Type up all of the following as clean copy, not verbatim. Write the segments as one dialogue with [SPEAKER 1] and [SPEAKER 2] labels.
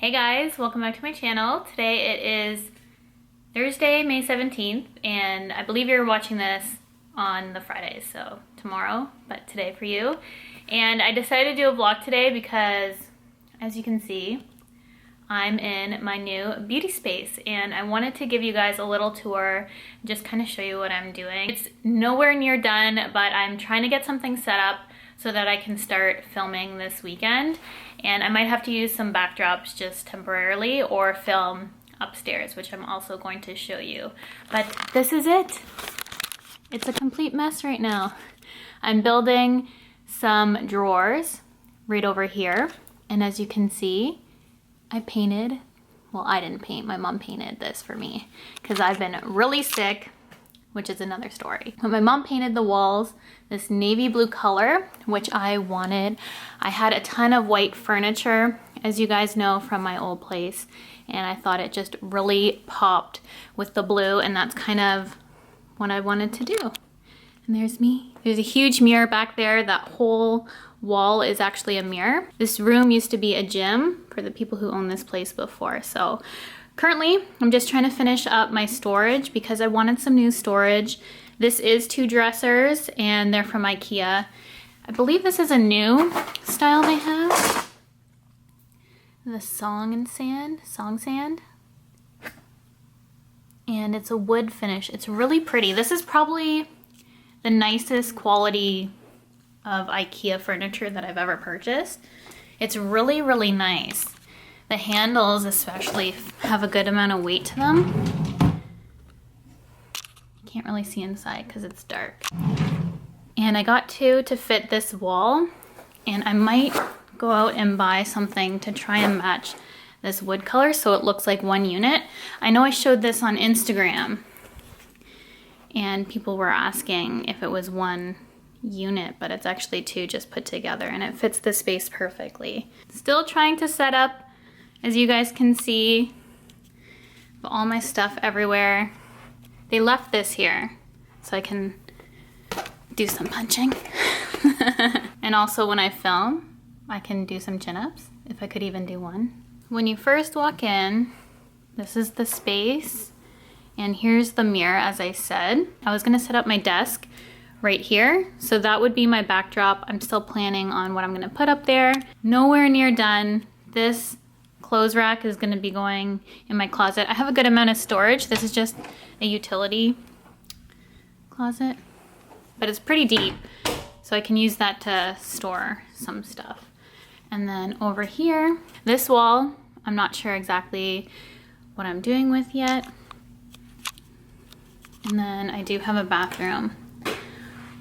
[SPEAKER 1] Hey guys, welcome back to my channel. Today it is Thursday, May 17th, and I believe you're watching this on the Friday, so tomorrow, but today for you. And I decided to do a vlog today because, as you can see, I'm in my new beauty space, and I wanted to give you guys a little tour, just kind of show you what I'm doing. It's nowhere near done, but I'm trying to get something set up so that I can start filming this weekend. And I might have to use some backdrops just temporarily or film upstairs, which I'm also going to show you. But this is it. It's a complete mess right now. I'm building some drawers right over here. And as you can see, I painted, well, I didn't paint, my mom painted this for me because I've been really sick, which is another story. But my mom painted the walls this navy blue color, which I wanted. I had a ton of white furniture, as you guys know from my old place, and I thought it just really popped with the blue, and that's kind of what I wanted to do. And there's me. There's a huge mirror back there. That whole wall is actually a mirror. This room used to be a gym for the people who owned this place before. So currently, I'm just trying to finish up my storage because I wanted some new storage. This is 2 dressers and they're from IKEA. I believe this is a new style they have. The Song Sand. And it's a wood finish. It's really pretty. This is probably the nicest quality of IKEA furniture that I've ever purchased. It's really, really nice. The handles especially have a good amount of weight to them. Can't really see inside because it's dark. And I got 2 to fit this wall, and I might go out and buy something to try and match this wood color so it looks like one unit. I know I showed this on Instagram and people were asking if it was one unit, but it's actually 2 just put together, and it fits the space perfectly. Still trying to set up, as you guys can see, all my stuff everywhere. They left this here so I can do some punching. And also when I film, I can do some chin-ups, if I could even do one. When you first walk in, this is the space, and here's the mirror, as I said. I was gonna set up my desk right here, so that would be my backdrop. I'm still planning on what I'm gonna put up there. Nowhere near done. This clothes rack is gonna be going in my closet. I have a good amount of storage. This is just a utility closet, but it's pretty deep, so I can use that to store some stuff. And then over here, this wall, I'm not sure exactly what I'm doing with yet. And then I do have a bathroom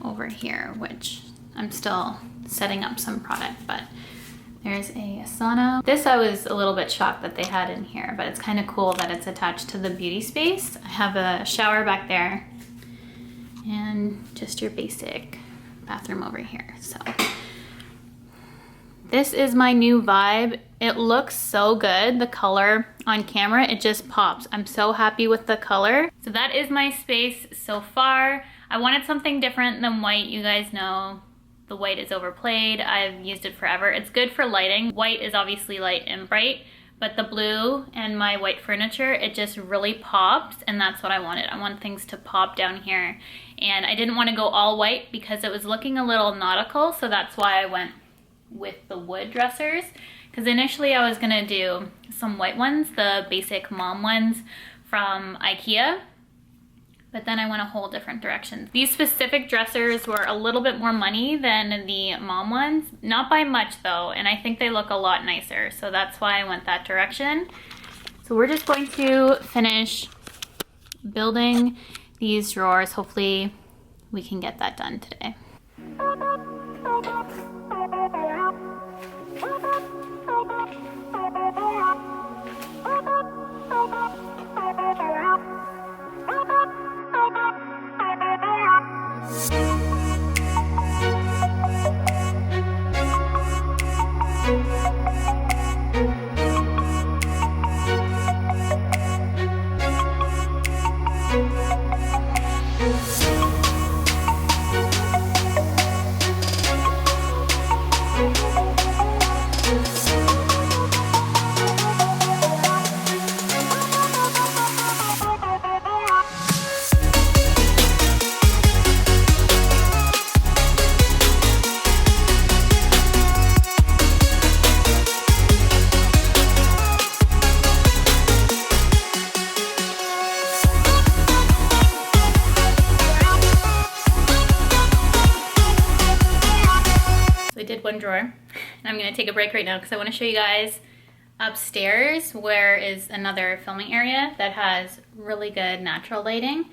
[SPEAKER 1] over here, which I'm still setting up some product, but there's a sauna. This I was a little bit shocked that they had in here, but it's kind of cool that it's attached to the beauty space. I have a shower back there and just your basic bathroom over here. So this is my new vibe. It looks so good. The color on camera, it just pops. I'm so happy with the color. So that is my space so far. I wanted something different than white. You guys know the white is overplayed. I've used it forever. It's good for lighting. White is obviously light and bright, but the blue and my white furniture, it just really pops, and that's what I wanted. I want things to pop down here. And I didn't want to go all white because it was looking a little nautical, so that's why I went with the wood dressers. Because initially I was gonna do some white ones, the basic mom ones from IKEA, but then I went a whole different direction. These specific dressers were a little bit more money than the mom ones, not by much though, and I think they look a lot nicer, so that's why I went that direction. So we're just going to finish building these drawers. Hopefully we can get that done today. bedroom drawer. And I'm gonna take a break right now because I wanna show you guys upstairs where is another filming area that has really good natural lighting.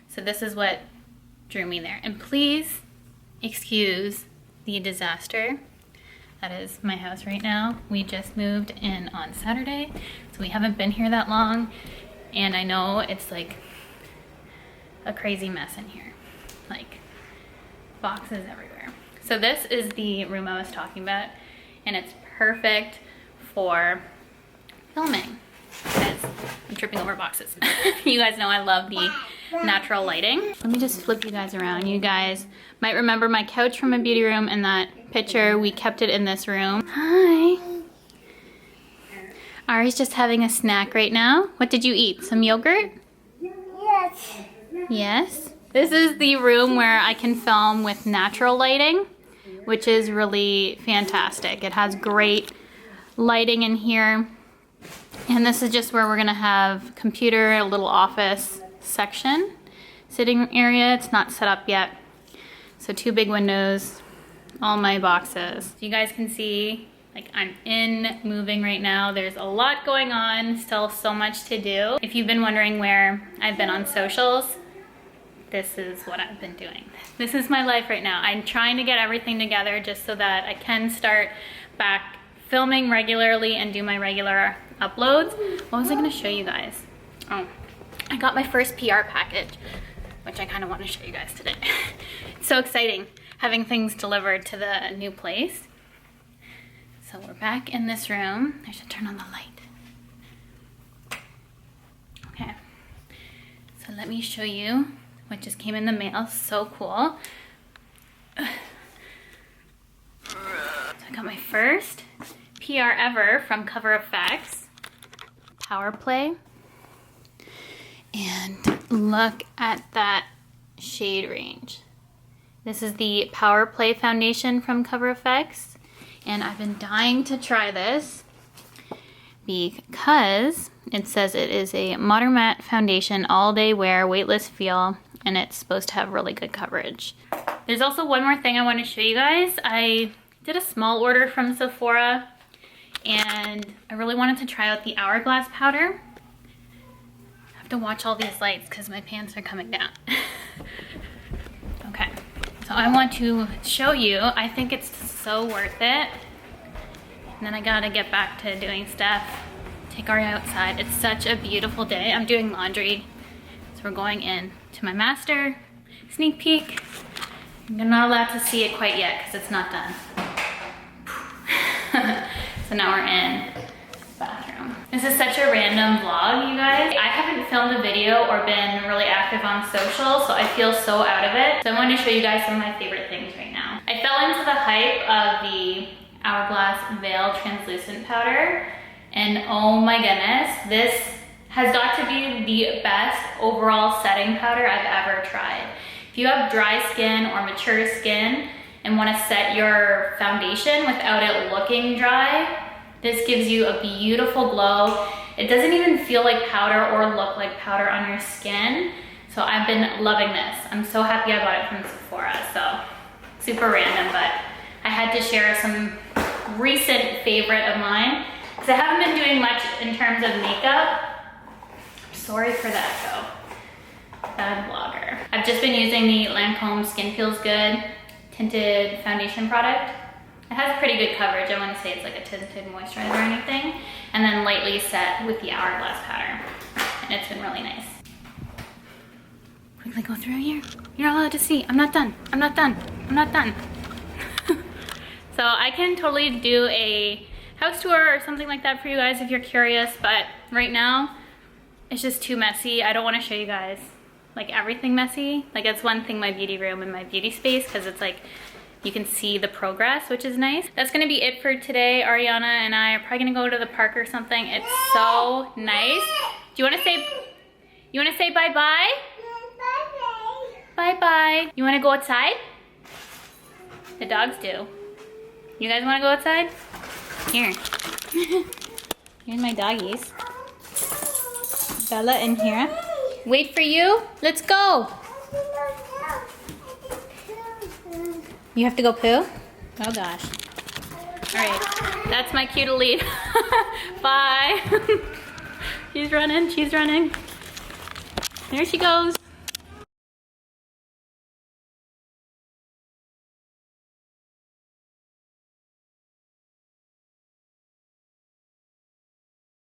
[SPEAKER 1] So this is what drew me there. And please excuse the disaster that is my house right now. We just moved in on Saturday, so we haven't been here that long. And I know it's like a crazy mess in here, like boxes everywhere. So this is the room I was talking about, and it's perfect for filming because I'm tripping over boxes. You guys know I love the natural lighting. Let me just flip you guys around. You guys might remember my couch from my beauty room in that picture. We kept it in this room. Hi. Ari's just having a snack right now. What did you eat? Some yogurt?
[SPEAKER 2] Yes.
[SPEAKER 1] Yes. This is the room where I can film with natural lighting, which is really fantastic. It has great lighting in here. And this is just where we're gonna have computer, a little office section, sitting area. It's not set up yet. So 2 big windows, all my boxes. You guys can see, like, I'm moving right now. There's a lot going on, still so much to do. If you've been wondering where I've been on socials, this is what I've been doing. This is my life right now. I'm trying to get everything together just so that I can start back filming regularly and do my regular uploads. What was I gonna show you guys? Oh, I got my first PR package, which I kind of want to show you guys today. It's so exciting having things delivered to the new place. So we're back in this room. I should turn on the light. Okay, so let me show you what just came in the mail. So cool. So I got my first PR ever from Coverfx, Power Play. And look at that shade range. This is the Power Play foundation from Coverfx, and I've been dying to try this because it says it is a modern matte foundation, all day wear, weightless feel, and it's supposed to have really good coverage. There's also one more thing I want to show you guys. I did a small order from Sephora, and I really wanted to try out the Hourglass powder. I have to watch all these lights because my pants are coming down. Okay, so I want to show you. I think it's so worth it. And then I gotta get back to doing stuff. Take Ari outside. It's such a beautiful day. I'm doing laundry. So we're going in to my master. Sneak peek. You're not allowed to see it quite yet because it's not done. So now we're in the bathroom. This is such a random vlog, you guys. I haven't filmed a video or been really active on social, so I feel so out of it. So I wanted to show you guys some of my favorite things right now. I fell into the hype of the Hourglass Veil Translucent Powder, and oh my goodness, this has got to be the best overall setting powder I've ever tried. If you have dry skin or mature skin and want to set your foundation without it looking dry, this gives you a beautiful glow. It doesn't even feel like powder or look like powder on your skin. So I've been loving this. I'm so happy I bought it from Sephora. So super random, but I had to share some recent favorite of mine because I haven't been doing much in terms of makeup. I'm sorry for that though. Bad vlogger. I've just been using the Lancome Skin Feels Good tinted foundation product. It has pretty good coverage. I wouldn't say it's like a tinted moisturizer or anything. And then lightly set with the Hourglass powder. And it's been really nice. Quickly go through here. You're not allowed to see. I'm not done. I'm not done. I'm not done. So I can totally do a house tour or something like that for you guys if you're curious. But right now, it's just too messy. I don't want to show you guys like everything messy. Like it's one thing, my beauty room and my beauty space, because it's like you can see the progress, which is nice. That's gonna be it for today. Ariana and I are probably gonna go to the park or something. It's so nice. Do you wanna say bye-bye?
[SPEAKER 2] Bye-bye.
[SPEAKER 1] Bye-bye. You wanna go outside? The dogs do. You guys wanna go outside? Here. Here's my doggies. Bella and Hira. Wait for you. Let's go. You have to go poo? Oh gosh. right, that's my cue to leave. Bye. She's running, she's running. There she goes.